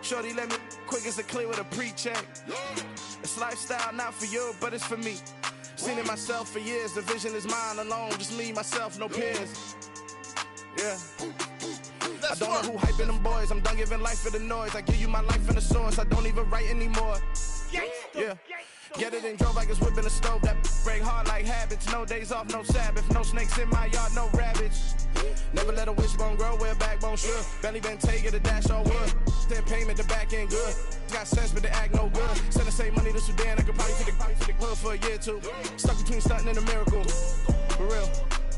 shorty let me quick as a clear with a pre-check. It's lifestyle, not for you, but it's for me. Seen it myself for years, the vision is mine alone. Just me, myself, no peers. Yeah. I don't know who hyping them boys, I'm done giving life for the noise. I give you my life in the source, I don't even write anymore. Yeah. Get it and drove like it's whipping the stove. That break hard like habits. No days off, no Sabbath. No snakes in my yard, no rabbits. Never let a wishbone grow where a backbone should. Belly been taking the dash all wood. Then payment, the back end good. Got sense, but they act no good. Send the same money to Sudan. I could probably take the hood for a year or two. Stuck between stunting and a miracle. For real.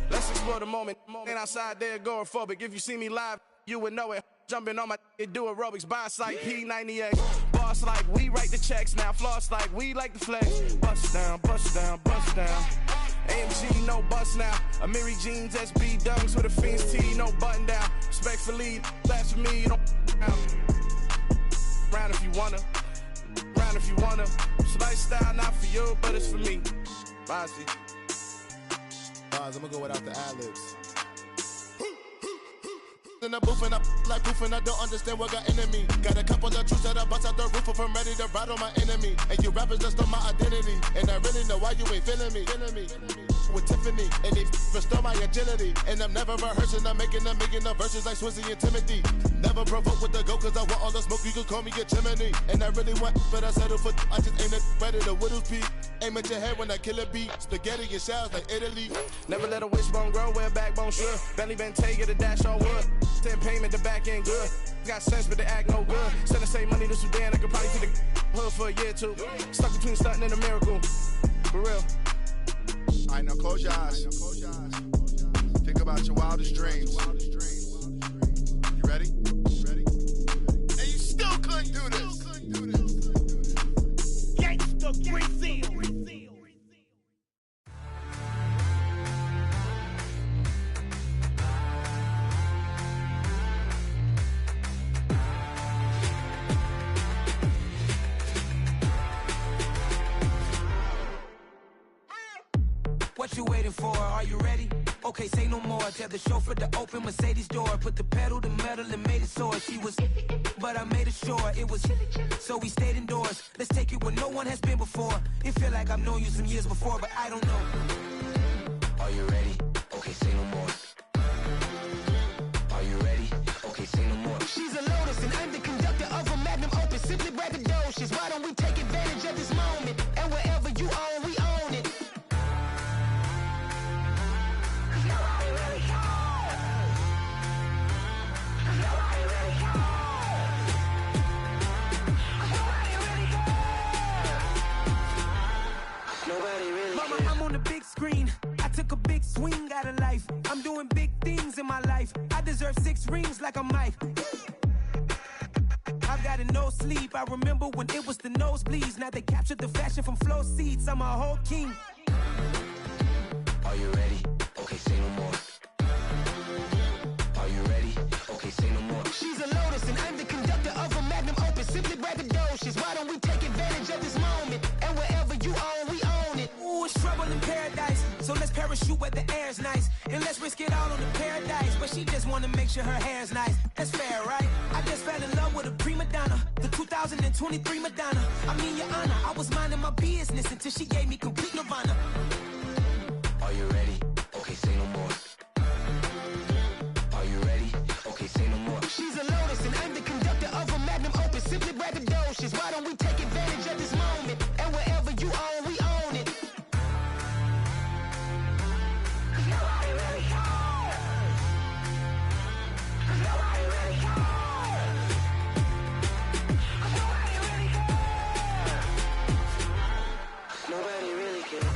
Let's explore the moment. Ain't outside there agoraphobic. If you see me live, you would know it. Jumping on my do aerobics, boss like P90X. Boss like we write the checks now. Floss like we like the flex. Bust down, bust down, bust down. AMG, no bust now. Amiri jeans, SB dunks with a Fiends T, no button down. Respectfully, that's for me, you don't round if you wanna. Round if you wanna. It's lifestyle, not for you, but it's for me. Bossy. Bars, I'm gonna go without the ad-libs. In the booth and I like proof and I don't understand what got into me. Got a couple of truths that I bust out the roof if I'm ready to ride on my enemy. And you rappers just stole my identity. And I really know why you ain't feeling me. With Tiffany, and they restore my agility. And I'm never rehearsing, I'm making a million of verses like Swizzy and Timothy. Never provoke with the go, cause I want all the smoke, you can call me a chimney. And I really want, but I settle for, I just ain't ready to Whittles Peak. Aim at your head when I kill a beat. Spaghetti and shells like Italy. Never let a wishbone grow where a backbone should. Belly been taking the dash all wood. Then payment, the back end good. Got sense, but they act no good. Send the same money to Sudan, I could probably take the hood for a year or two. Stuck between stunting and a miracle. For real. All right, now close your eyes. Think about your wildest dreams. You ready? And you still couldn't do this. Gangsta Brazil. What you waiting for? Are you ready? Okay, say no more. Tell the chauffeur to open Mercedes door. Put the pedal to metal and made it soar. She was, but I made it sure it was. So we stayed indoors. Let's take it where no one has been before. It feel like I've known you some years before, but I don't know. Are you ready? Okay, say no more. Are you ready? Okay, say no more. She's a Lotus and I'm the conductor of a Magnum Opus. Simply braggadocious. Why don't we take advantage of this moment? And wherever you own, we own it. Mama, I'm on the big screen. I took a big swing out of life. I'm doing big things in my life. I deserve 6 rings like a Mike. I've got no sleep. I remember when it was the nosebleeds. Now they captured the fashion from flow seats. I'm a whole king. Are you ready? Okay, say no more. Are you ready? Okay, say no more. She's a Lotus and I'm the conductor of a Magnum Opus. Simply braggadocious. Why don't we take advantage of this moment? And wherever you own, we own it. Ooh, it's trouble in paradise. So let's parachute where the air's nice. And let's risk it all on the paradise. But she just wanna make sure her hair's nice. That's fair, right? I just fell in love with a prima donna. The 2023 Madonna. I mean, your honor, I was minding my business until she gave me complete nirvana. Are you ready? Okay, say no more. Are you ready? Okay, say no more. She's a Lotus and I'm the conductor of a Magnum Opus. Simply braggadocious. Why don't we take advantage of this moment? And wherever you own, we own it. Nobody really cares. Nobody really cares. Nobody really cares. Nobody really cares.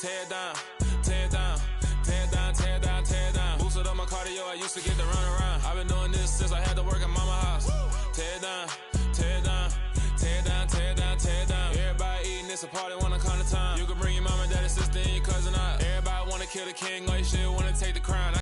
tear it down, tear it down, tear it down, tear it down, tear it down. Boosted up my cardio, I used to get to run around. I've been doing this since I had to work at mama house. Tear it down, tear it down, tear it down, tear it down, tear it down. Everybody eating, it's a party, wanna come to time. You can bring your mama, daddy, sister, and your cousin out. Everybody wanna kill the king,